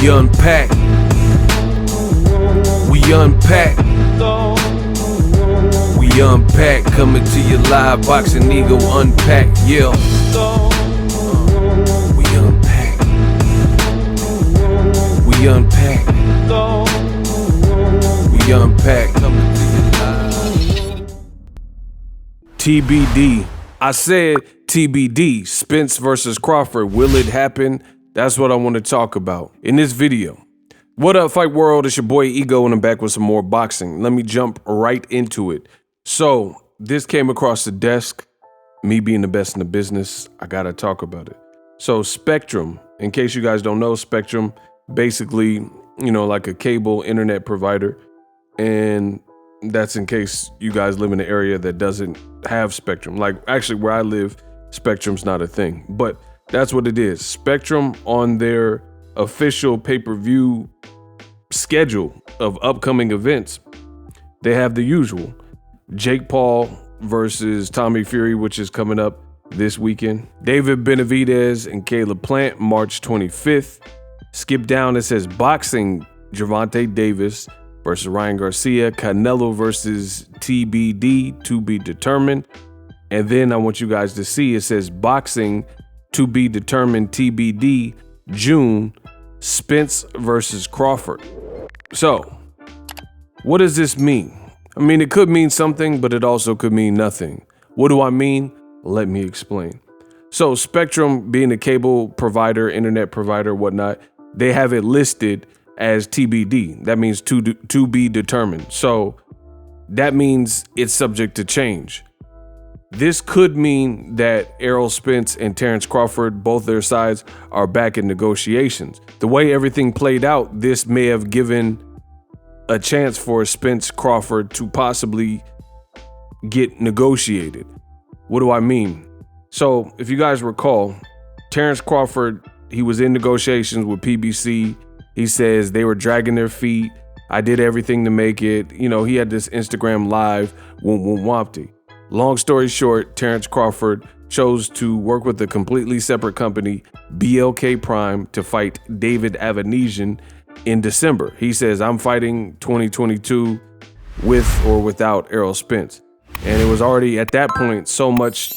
unpack. We unpack. We unpack. Coming to you live, Boxingego unpack. Yeah. We unpack. We unpack. We unpack. Coming to you live. TBD. I said TBD. Spence versus Crawford. Will it happen? That's what I want to talk about in this video. What up, Fight World? It's your boy Ego, and I'm back with some more boxing. Let me jump right into it. So this came across the desk. Me being the best in the business, I gotta talk about it. So Spectrum, in case you guys don't know, Spectrum, basically, like a cable internet provider. And that's in case you guys live in an area that doesn't have Spectrum. Like actually where I live, Spectrum's not a thing, but that's what it is. Spectrum, on their official pay-per-view schedule of upcoming events, they have the usual. Jake Paul versus Tommy Fury, which is coming up this weekend. David Benavidez and Caleb Plant, March 25th. Skip down, it says boxing, Gervonta Davis versus Ryan Garcia. Canelo versus TBD, to be determined. And then I want you guys to see, it says boxing, to be determined, TBD, June, Spence versus Crawford. So, what does this mean? I mean, it could mean something, but it also could mean nothing. What do I mean? Let me explain. So, Spectrum, being a cable provider, internet provider, whatnot, they have it listed as TBD. That means to be determined. So, that means it's subject to change. This could mean that Errol Spence and Terence Crawford, both their sides, are back in negotiations. The way everything played out, this may have given a chance for Spence Crawford to possibly get negotiated. What do I mean? So if you guys recall, Terence Crawford, he was in negotiations with PBC. He says they were dragging their feet. I did everything to make it. He had this Instagram live, Wompty. Long story short, Terence Crawford chose to work with a completely separate company, BLK Prime, to fight David Avanesian in December. He says, I'm fighting 2022 with or without Errol Spence. And it was already at that point, so much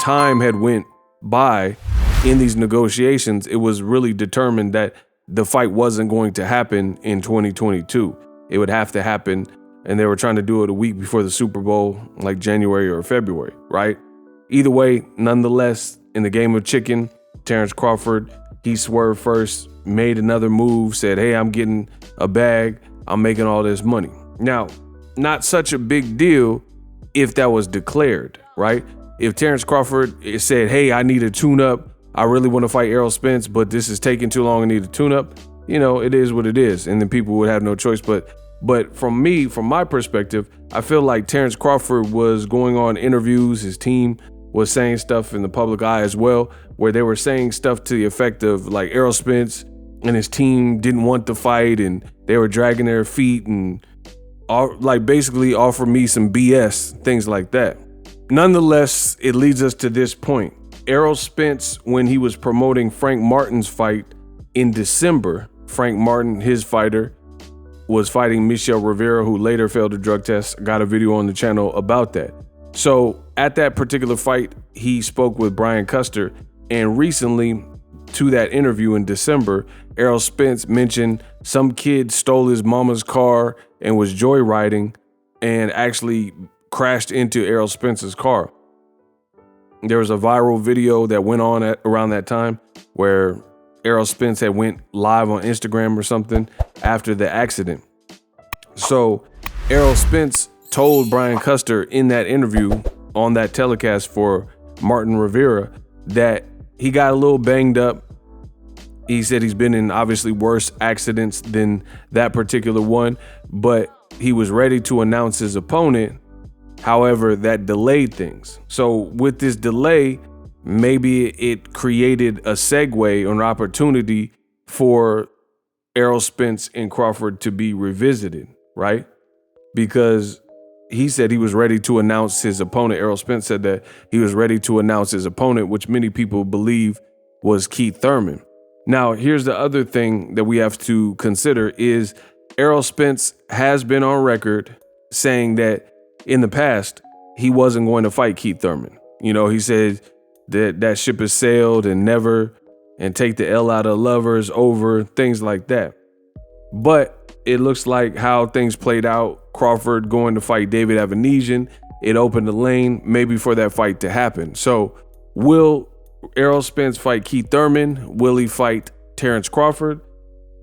time had went by in these negotiations, it was really determined that the fight wasn't going to happen in 2022. It would have to happen, and they were trying to do it a week before the Super Bowl, like January or February, right? Either way, nonetheless, in the game of chicken, Terence Crawford, he swerved first, made another move, said, hey, I'm getting a bag, I'm making all this money. Now, not such a big deal if that was declared, right? If Terence Crawford said, hey, I need a tune-up, I really want to fight Errol Spence, but this is taking too long, I need a tune-up, it is what it is, and then people would have no choice. But from my perspective, I feel like Terence Crawford was going on interviews, his team was saying stuff in the public eye as well, where they were saying stuff to the effect of like Errol Spence and his team didn't want the fight and they were dragging their feet and basically offer me some BS, things like that. Nonetheless, it leads us to this point. Errol Spence, when he was promoting Frank Martin's fight in December, Frank Martin, his fighter, was fighting Michel Rivera, who later failed a drug test. Got a video on the channel about that. So at that particular fight, he spoke with Brian Custer, and recently to that interview in December, Errol Spence mentioned some kid stole his mama's car and was joyriding and actually crashed into Errol Spence's car. There was a viral video that went on around that time where Errol Spence had went live on Instagram or something after the accident. So Errol Spence told Brian Custer in that interview on that telecast for Martin Rivera that he got a little banged up. He said he's been in obviously worse accidents than that particular one, but he was ready to announce his opponent. However, that delayed things. So with this delay, maybe it created a segue or an opportunity for Errol Spence and Crawford to be revisited, right? Because he said he was ready to announce his opponent. Errol Spence said that he was ready to announce his opponent, which many people believe was Keith Thurman. Now, here's the other thing that we have to consider is Errol Spence has been on record saying that in the past, he wasn't going to fight Keith Thurman. You know, he said that ship has sailed and never, and take the L out of lovers over, things like that. But it looks like how things played out, Crawford going to fight David Avanesian, it opened the lane maybe for that fight to happen. So will Errol Spence fight Keith Thurman? Will he fight Terence Crawford?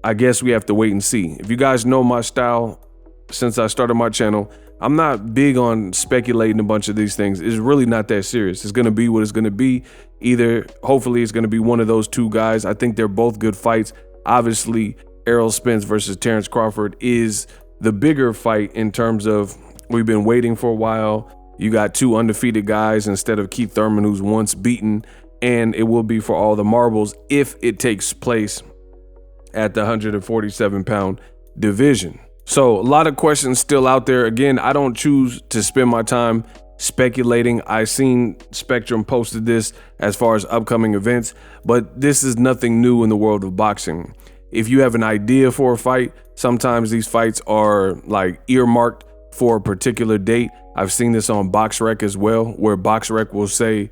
I guess we have to wait and see. If you guys know my style, since I started my channel, I'm not big on speculating a bunch of these things. It's really not that serious. It's going to be what it's going to be. Either, hopefully, it's going to be one of those two guys. I think they're both good fights. Obviously, Errol Spence versus Terence Crawford is the bigger fight in terms of we've been waiting for a while. You got two undefeated guys instead of Keith Thurman, who's once beaten. And it will be for all the marbles if it takes place at the 147-pound division. So a lot of questions still out there. Again, I don't choose to spend my time speculating. I seen Spectrum posted this as far as upcoming events, but this is nothing new in the world of boxing. If you have an idea for a fight, sometimes these fights are like earmarked for a particular date. I've seen this on BoxRec as well, where BoxRec will say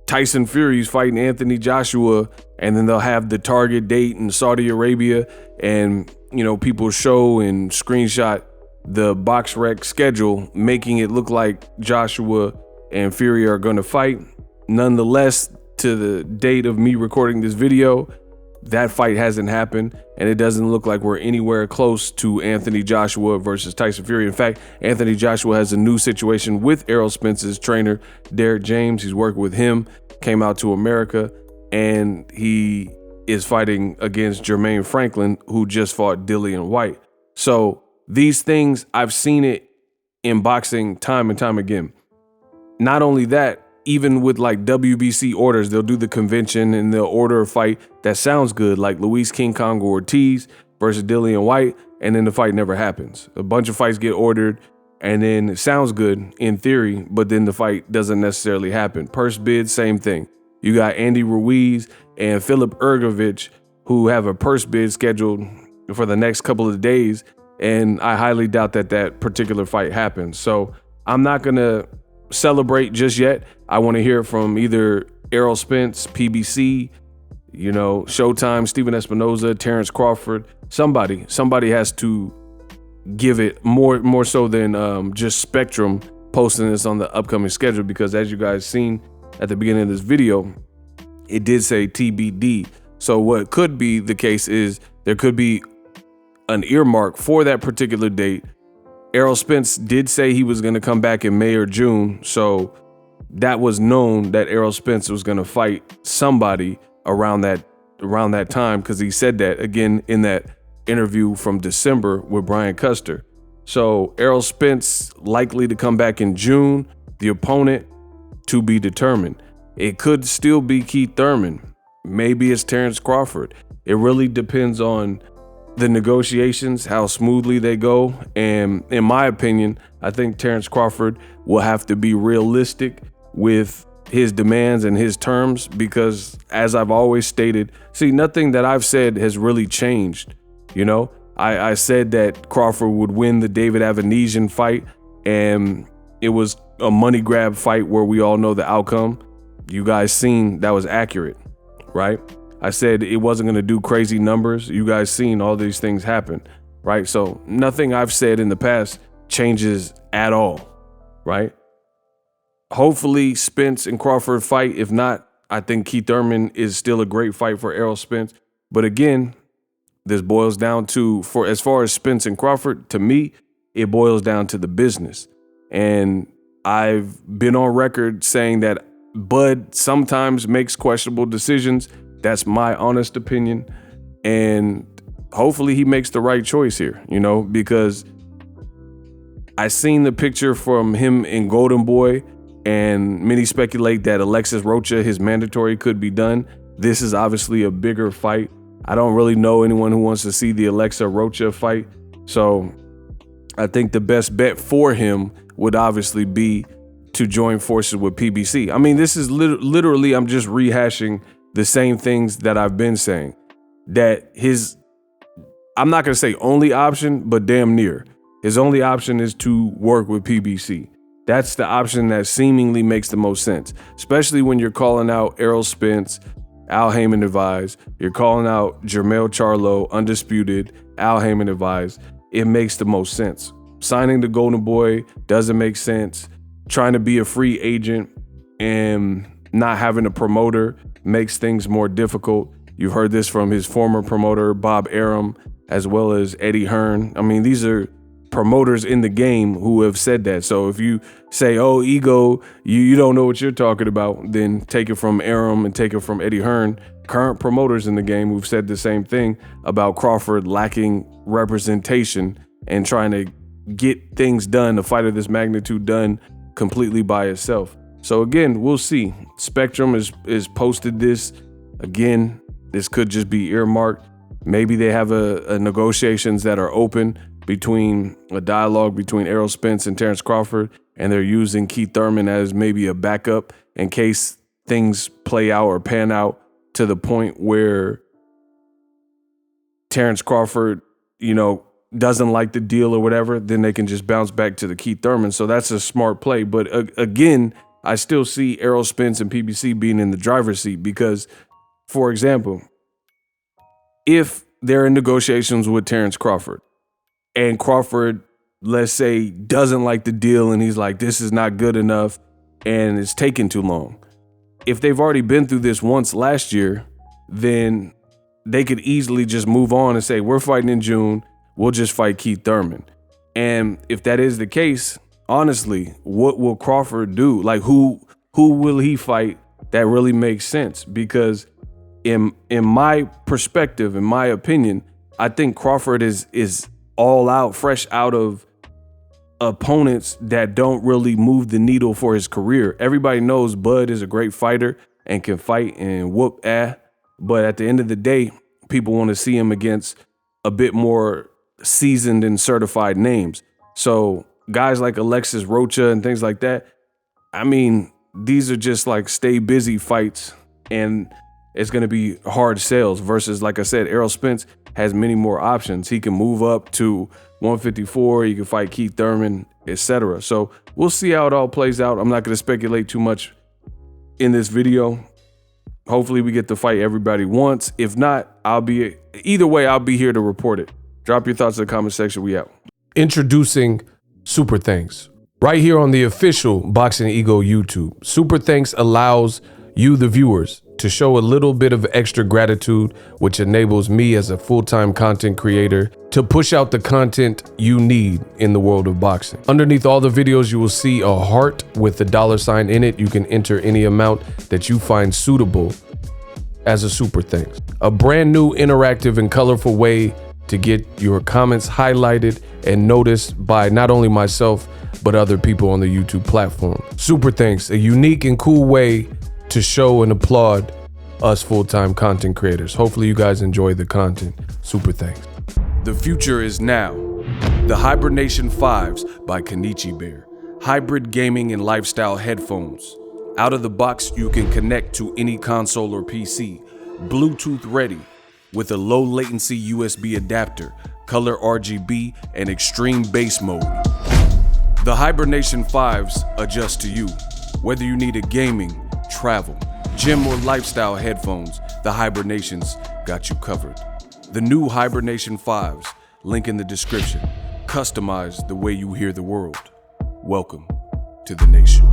Tyson Fury's fighting Anthony Joshua, and then they'll have the target date in Saudi Arabia, and you know, people show and screenshot the BoxRec schedule, making it look like Joshua and Fury are going to fight. Nonetheless, to the date of me recording this video, that fight hasn't happened, and it doesn't look like we're anywhere close to Anthony Joshua versus Tyson Fury. In fact, Anthony Joshua has a new situation with Errol Spence's trainer, Derek James. He's working with him, came out to America, and he is fighting against Jermaine Franklin, who just fought Dillian White. So these things, I've seen it in boxing time and time again. Not only that, even with like WBC orders, they'll do the convention and they'll order a fight that sounds good, like Luis King Kong Ortiz versus Dillian White, and then the fight never happens. A bunch of fights get ordered, and then it sounds good in theory, but then the fight doesn't necessarily happen. Purse bid, same thing. You got Andy Ruiz and Philip Ergovich, who have a purse bid scheduled for the next couple of days, and I highly doubt that that particular fight happens. So I'm not going to celebrate just yet. I want to hear from either Errol Spence, PBC, you know, Showtime, Steven Espinoza, Terence Crawford. Somebody has to give it more so than just Spectrum posting this on the upcoming schedule, because as you guys seen at the beginning of this video, it did say TBD. So what could be the case is there could be an earmark for that particular date. Errol Spence did say he was going to come back in May or June. So that was known that Errol Spence was going to fight somebody around that time, because he said that again in that interview from December with Brian Custer. So Errol Spence likely to come back in June. The opponent to be determined. It could still be Keith Thurman. Maybe it's Terence Crawford. It really depends on the negotiations, how smoothly they go. And in my opinion, I think Terence Crawford will have to be realistic with his demands and his terms, because as I've always stated, see, nothing that I've said has really changed. You know, I said that Crawford would win the David Avanesian fight, and it was a money grab fight where we all know the outcome. You guys seen that was accurate, right? I said it wasn't going to do crazy numbers. You guys seen all these things happen, right? So nothing I've said in the past changes at all, right? Hopefully Spence and Crawford fight. If not, I think Keith Thurman is still a great fight for Errol Spence. But again, this boils down to, for as far as Spence and Crawford, to me, it boils down to the business. And I've been on record saying that Bud sometimes makes questionable decisions. That's my honest opinion. And hopefully he makes the right choice here, you know, because I seen the picture from him in Golden Boy, and many speculate that Alexis Rocha, his mandatory, could be done. This is obviously a bigger fight. I don't really know anyone who wants to see the Alexa Rocha fight. So I think the best bet for him would obviously be to join forces with PBC. I mean, this is literally, I'm just rehashing the same things that I've been saying. that I'm not going to say only option, but damn near. His only option is to work with PBC. That's the option that seemingly makes the most sense, especially when you're calling out Errol Spence, Al Heyman advised. You're calling out Jermell Charlo, undisputed, Al Heyman advised. It makes the most sense. Signing the Golden Boy doesn't make sense. Trying to be a free agent and not having a promoter makes things more difficult. You've heard this from his former promoter, Bob Arum, as well as Eddie Hearn. I mean, these are promoters in the game who have said that. So if you say, oh, Ego, you don't know what you're talking about, then take it from Arum and take it from Eddie Hearn, current promoters in the game who've said the same thing about Crawford lacking representation and trying to get things done, a fight of this magnitude done completely by itself. So again, we'll see. Spectrum is posted this. Again, this could just be earmarked. Maybe they have a negotiations that are open between a dialogue between Errol Spence and Terence Crawford, and they're using Keith Thurman as maybe a backup in case things play out or pan out to the point where Terence Crawford, doesn't like the deal or whatever, then they can just bounce back to the Keith Thurman. So that's a smart play. But again, I still see Errol Spence and PBC being in the driver's seat because, for example, if they're in negotiations with Terence Crawford and Crawford, let's say, doesn't like the deal and he's like, this is not good enough and it's taking too long. If they've already been through this once last year, then they could easily just move on and say, we're fighting in June. We'll just fight Keith Thurman. And if that is the case, honestly, what will Crawford do? Like, who will he fight that really makes sense? Because in my perspective, in my opinion, I think Crawford is all out, fresh out of opponents that don't really move the needle for his career. Everybody knows Bud is a great fighter and can fight and whoop ass. But at the end of the day, people want to see him against a bit more seasoned and certified names. So guys like Alexis Rocha and things like that, I mean, these are just like stay busy fights and it's going to be hard sales versus, like I said, Errol Spence has many more options. He can move up to 154. He can fight Keith Thurman, etc. So we'll see how it all plays out. I'm not going to speculate too much in this video. Hopefully we get to fight everybody once. If not, either way, I'll be here to report it. Drop your thoughts in the comment section. We out. Introducing Super Thanks. Right here on the official Boxingego YouTube. Super Thanks allows you, the viewers, to show a little bit of extra gratitude, which enables me as a full-time content creator to push out the content you need in the world of boxing. Underneath all the videos, you will see a heart with the $sign in it. You can enter any amount that you find suitable as a super thanks. A brand new, interactive, and colorful way to get your comments highlighted and noticed by not only myself, but other people on the YouTube platform. Super thanks, a unique and cool way to show and applaud us full-time content creators. Hopefully you guys enjoy the content. Super thanks. The future is now. The Hibernation 5s by Kenichi Bear. Hybrid gaming and lifestyle headphones. Out of the box, you can connect to any console or PC. Bluetooth ready with a low latency USB adapter, color RGB, and extreme bass mode. The Hibernation 5s adjust to you. Whether you need a gaming, travel, gym, or lifestyle headphones, the Hibernations got you covered. The new Hibernation 5s, link in the description. Customize the way you hear the world. Welcome to the nation.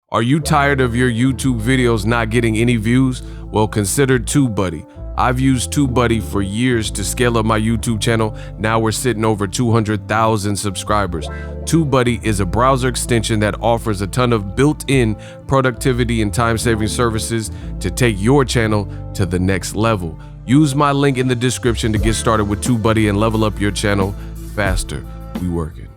Are you tired of your YouTube videos not getting any views? Well, consider TubeBuddy. I've used TubeBuddy for years to scale up my YouTube channel. Now we're sitting over 200,000 subscribers. TubeBuddy is a browser extension that offers a ton of built-in productivity and time-saving services to take your channel to the next level. Use my link in the description to get started with TubeBuddy and level up your channel faster. We working.